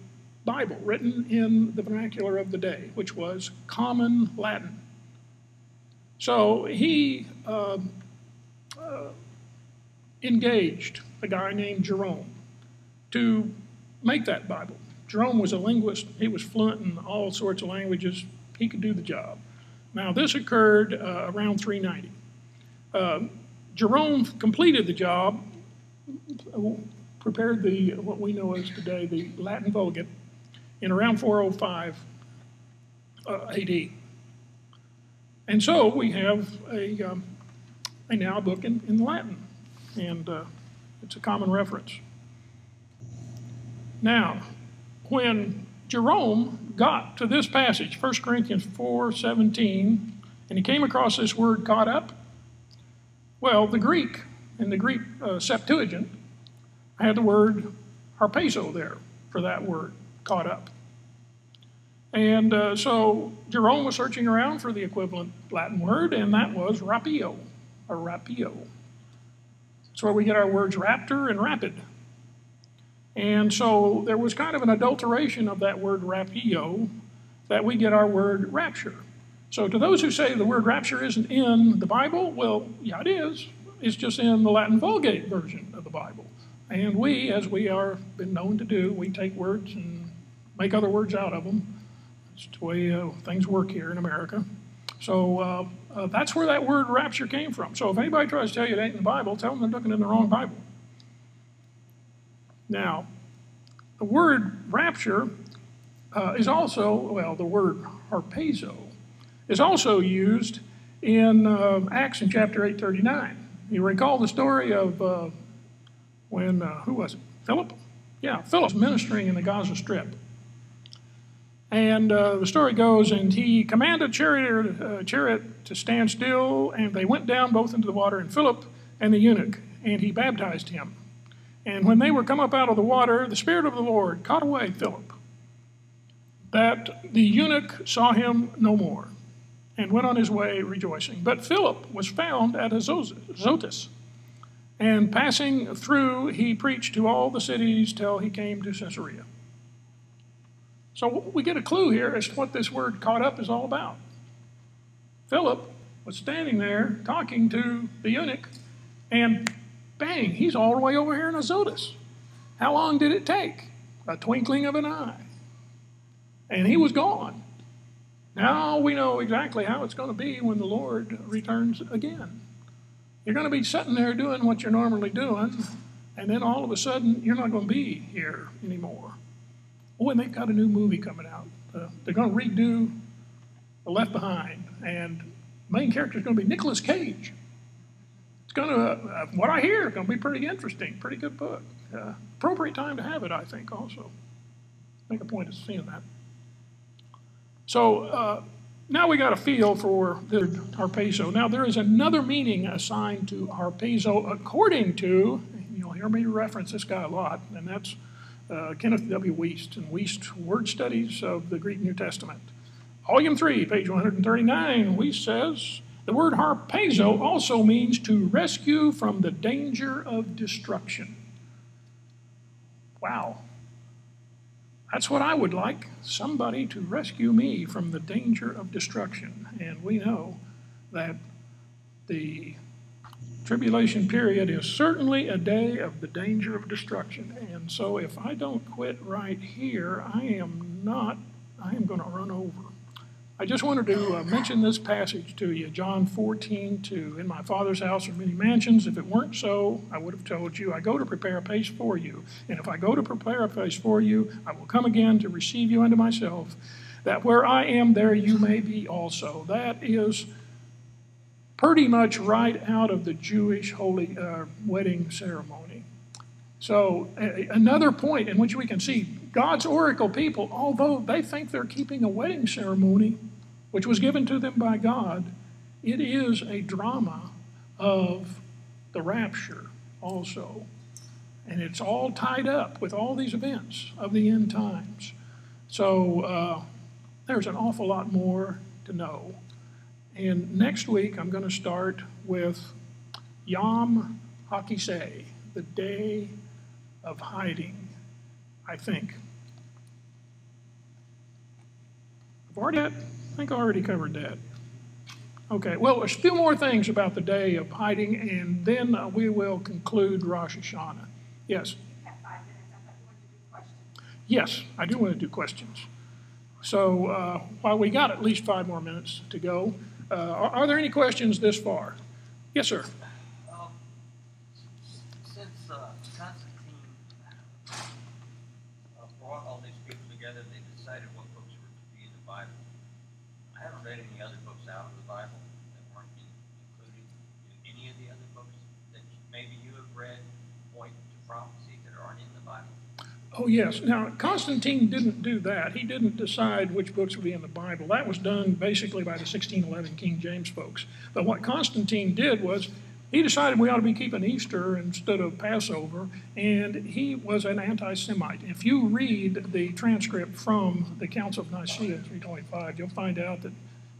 Bible written in the vernacular of the day, which was common Latin. So he engaged a guy named Jerome to make that Bible. Jerome was a linguist. He was fluent in all sorts of languages. He could do the job. Now, this occurred around 390. Jerome completed the job, prepared what we know as today the Latin Vulgate in around 405 AD. And so we have a now book in Latin, and it's a common reference. Now, when Jerome got to this passage, 1 Corinthians 4:17, and he came across this word caught up, well, the Greek, in the Greek Septuagint, had the word harpazo there for that word, caught up. And so Jerome was searching around for the equivalent Latin word, and that was rapio, or rapio. That's where we get our words raptor and rapid. And so there was kind of an adulteration of that word rapio that we get our word rapture. So to those who say the word rapture isn't in the Bible, well, yeah, it is. It's just in the Latin Vulgate version of the Bible. And we, as we are been known to do, we take words and make other words out of them. It's the way things work here in America. So that's where that word rapture came from. So if anybody tries to tell you it ain't in the Bible, tell them they're looking in the wrong Bible. Now, the word rapture is also, well, the word harpazo is also used in Acts in chapter 8:39. You recall the story of when, who was it? Philip? Yeah, Philip was ministering in the Gaza Strip. And the story goes, and he commanded chariot to stand still, and they went down both into the water, and Philip and the eunuch, and he baptized him. And when they were come up out of the water, the Spirit of the Lord caught away Philip, that the eunuch saw him no more, and went on his way rejoicing. But Philip was found at Azotus, and passing through, he preached to all the cities till he came to Caesarea. So we get a clue here as to what this word caught up is all about. Philip was standing there talking to the eunuch, and bang, he's all the way over here in Azotus. How long did it take? A twinkling of an eye. And he was gone. Now we know exactly how it's going to be when the Lord returns again. You're going to be sitting there doing what you're normally doing, and then all of a sudden you're not going to be here anymore. Oh, and they've got a new movie coming out. They're going to redo The Left Behind, and the main character is going to be Nicolas Cage. It's going to, what I hear, going to be pretty interesting, pretty good book. Appropriate time to have it, I think, also. Make a point of seeing that. So now we got a feel for the harpazo. Now there is another meaning assigned to harpazo according to, you'll hear me reference this guy a lot, and that's Kenneth W. Wuest, and Wuest Word Studies of the Greek New Testament. Volume 3, page 139, Wuest says, the word harpazo also means to rescue from the danger of destruction. Wow. That's what I would like, somebody to rescue me from the danger of destruction. And we know that the tribulation period is certainly a day of the danger of destruction. And so if I don't quit right here, I am going to run over. I just wanted to mention this passage to you, John 14:2. In my Father's house are many mansions. If it weren't so, I would have told you, I go to prepare a place for you. And if I go to prepare a place for you, I will come again to receive you unto myself, that where I am, there you may be also. That is pretty much right out of the Jewish holy wedding ceremony. So another point in which we can see God's oracle people, although they think they're keeping a wedding ceremony, which was given to them by God, it is a drama of the rapture also. And it's all tied up with all these events of the end times. So there's an awful lot more to know. And next week I'm going to start with Yom HaKiseh, the day of hiding, I think. I think I already covered that. Okay, well, there's a few more things about the day of hiding, and then we will conclude Rosh Hashanah. Yes? You have 5 minutes. I thought you wanted to do questions. Yes, I do want to do questions. So while we got at least 5 more minutes to go, are there any questions this far? Yes, sir. Since Constantine brought all these people together, they decided what books were to be in the Bible. I haven't read any other books out of the Bible that weren't included in any of the other books that maybe you have read point to prophecy that aren't in the Bible. Oh, yes. Now, Constantine didn't do that. He didn't decide which books would be in the Bible. That was done basically by the 1611 King James folks. But what Constantine did was he decided we ought to be keeping Easter instead of Passover, and he was an anti-Semite. If you read the transcript from the Council of Nicaea in 325, you'll find out that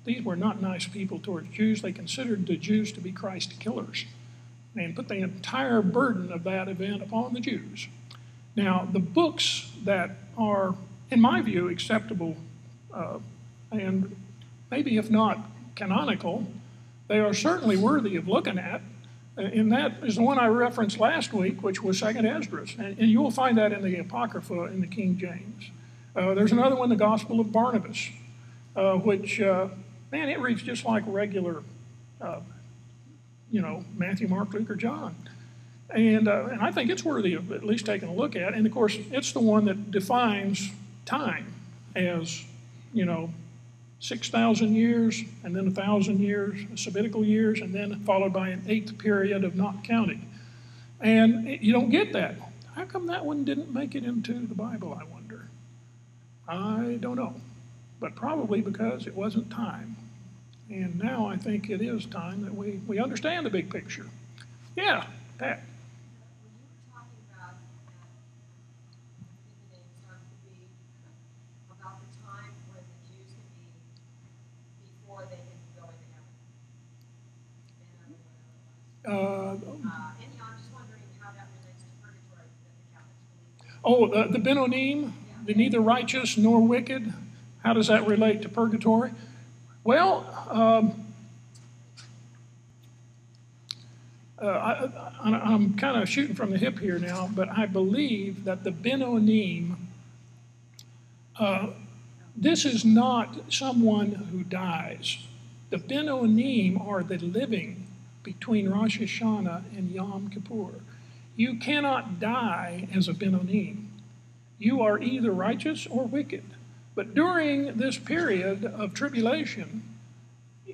these were not nice people towards Jews. They considered the Jews to be Christ killers and put the entire burden of that event upon the Jews. Now, the books that are, in my view, acceptable and maybe if not canonical, they are certainly worthy of looking at. And that is the one I referenced last week, which was 2nd Esdras. And you will find that in the Apocrypha in the King James. There's another one, the Gospel of Barnabas, which, man, it reads just like regular, Matthew, Mark, Luke, or John. And I think it's worthy of at least taking a look at. And, of course, it's the one that defines time as, 6,000 years, and then 1,000 years, sabbatical years, and then followed by an 8th period of not counting. And you don't get that. How come that one didn't make it into the Bible, I wonder? I don't know. But probably because it wasn't time. And now I think it is time that we understand the big picture. Yeah, Pat. When you were talking about I'm just wondering how that relates to purgatory that the Catholics believe. Oh, the Benonim, the neither righteous nor wicked. How does that relate to purgatory? Well, I'm kind of shooting from the hip here now, but I believe that the Benonim, this is not someone who dies. The Benonim are the living between Rosh Hashanah and Yom Kippur. You cannot die as a Benonim. You are either righteous or wicked. But during this period of tribulation,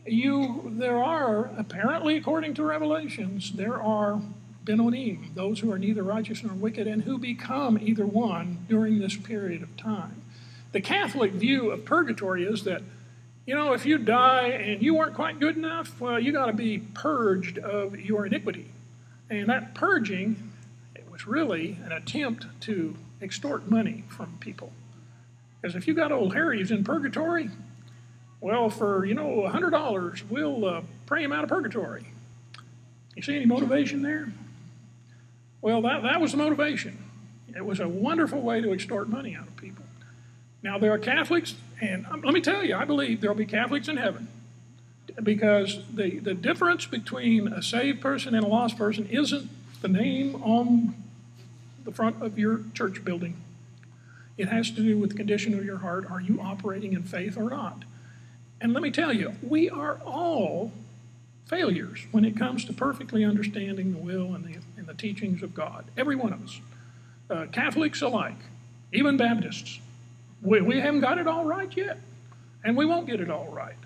there are, apparently according to Revelations, there are Benonim, those who are neither righteous nor wicked, and who become either one during this period of time. The Catholic view of purgatory is that, you know, if you die and you weren't quite good enough, well, you got to be purged of your iniquity. And that purging, it was really an attempt to extort money from people. Because if you got old Harry's in purgatory, well, for, $100, we'll pray him out of purgatory. You see any motivation there? Well, that was the motivation. It was a wonderful way to extort money out of people. Now, there are Catholics, and let me tell you, I believe there will be Catholics in heaven. Because the difference between a saved person and a lost person isn't the name on the front of your church building. It has to do with the condition of your heart. Are you operating in faith or not? And let me tell you, we are all failures when it comes to perfectly understanding the will and the teachings of God. Every one of us. Catholics alike, even Baptists. We haven't got it all right yet, and we won't get it all right.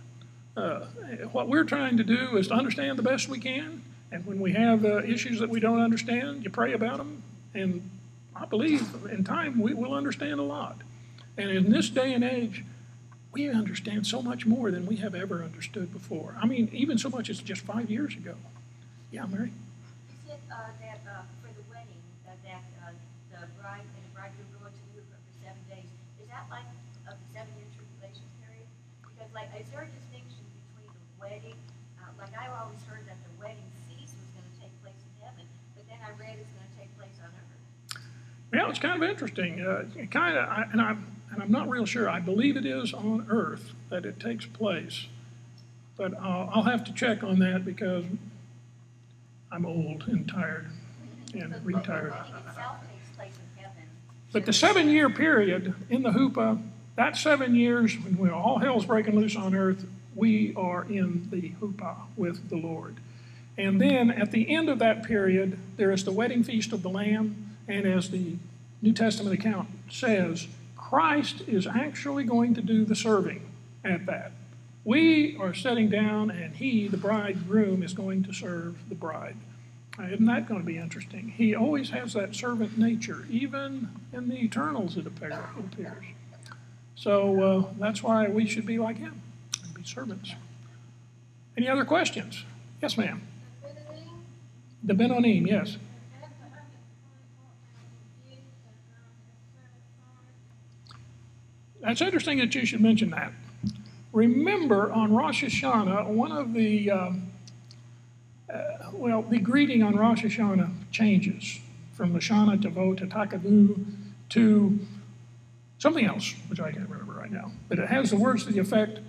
What we're trying to do is to understand the best we can, and when we have issues that we don't understand, you pray about them, and I believe in time we will understand a lot. And in this day and age, we understand so much more than we have ever understood before. I mean, even so much as just 5 years ago. Yeah, Mary? You said that for the wedding, that the bride and the bridegroom go into the hookah for 7 days. Is that like of the 7-year tribulation period? Because, is there a distinction between the wedding? I always heard that the wedding feast was going to take place in heaven, but then I read it's going to take place on earth. Yeah, it's kind of interesting. I'm not real sure. I believe it is on earth that it takes place, but I'll have to check on that because I'm old and tired and retired. The wedding itself takes place in heaven. But the 7-year period in the Huppah, that 7 years when all hell's breaking loose on earth, we are in the Huppah with the Lord. And then at the end of that period, there is the wedding feast of the Lamb, and as the New Testament account says, Christ is actually going to do the serving at that. We are sitting down, and he, the bridegroom, is going to serve the bride. Isn't that going to be interesting? He always has that servant nature, even in the eternals, it appears. So that's why we should be like him and be servants. Any other questions? Yes, ma'am. The Benonim, yes. That's interesting that you should mention that. Remember, on Rosh Hashanah, one of the greeting on Rosh Hashanah changes from Shanah to Vo to Takavu to something else, which I can't remember right now. But it has the words to the effect,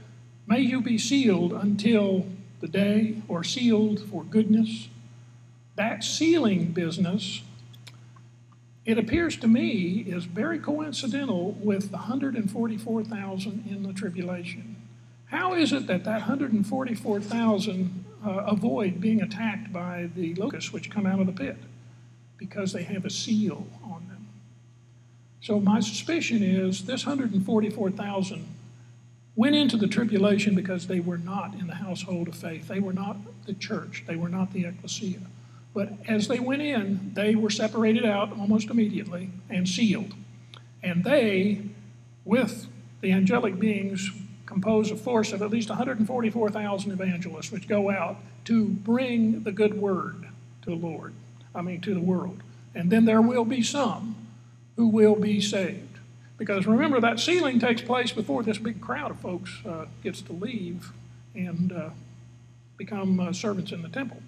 may you be sealed until the day, or sealed for goodness. That sealing business, it appears to me, is very coincidental with the 144,000 in the tribulation. How is it that 144,000 avoid being attacked by the locusts which come out of the pit? Because they have a seal on them. So my suspicion is this 144,000 went into the tribulation because they were not in the household of faith. They were not the church. They were not the ecclesia. But as they went in, they were separated out almost immediately and sealed. And they, with the angelic beings, compose a force of at least 144,000 evangelists which go out to bring the good word to the world. And then there will be some who will be saved. Because remember, that sealing takes place before this big crowd of folks gets to leave and become servants in the temple.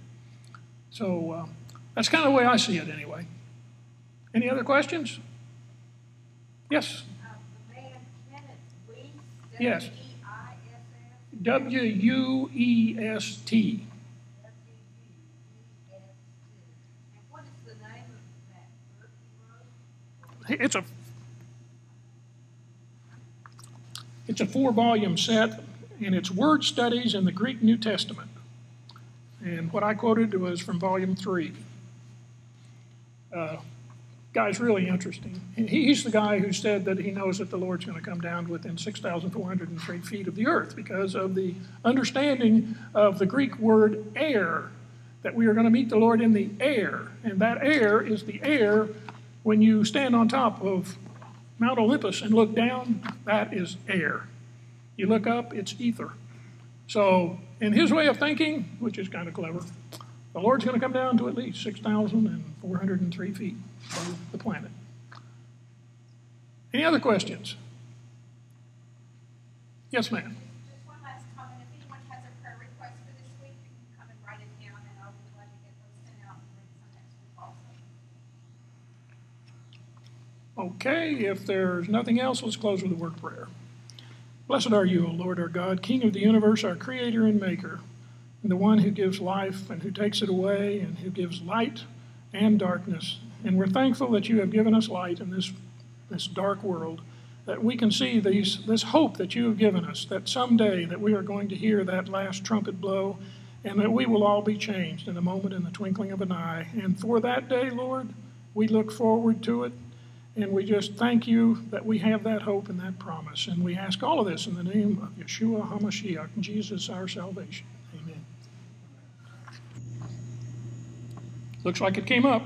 So that's kind of the way I see it anyway. Any other questions? Yes? The man Kenneth Weiss, Yes. W-E-I-S-S. W-U-E-S-T. W-U-E-S-T. And what is the name of that book he wrote? It's a 4-volume set, and it's word studies in the Greek New Testament. And what I quoted was from volume 3. Guy's really interesting. He's the guy who said that he knows that the Lord's going to come down within 6,403 feet of the earth because of the understanding of the Greek word air, that we are going to meet the Lord in the air. And that air is the air when you stand on top of Mount Olympus and look down, that is air. You look up, it's ether. So in his way of thinking, which is kind of clever, the Lord's going to come down to at least 6,403 feet above the planet. Any other questions? Yes, ma'am. Just one last comment. If anyone has a prayer request for this week, you can come and write it down, and I'll be glad to get those sent out and read some next week also. Okay, if there's nothing else, let's close with a word of prayer. Blessed are you, O Lord our God, King of the universe, our creator and maker, and the one who gives life and who takes it away and who gives light and darkness. And we're thankful that you have given us light in this dark world, that we can see this hope that you have given us, that someday that we are going to hear that last trumpet blow and that we will all be changed in a moment, in the twinkling of an eye. And for that day, Lord, we look forward to it. And we just thank you that we have that hope and that promise. And we ask all of this in the name of Yeshua HaMashiach, Jesus our salvation. Amen. Looks like it came up.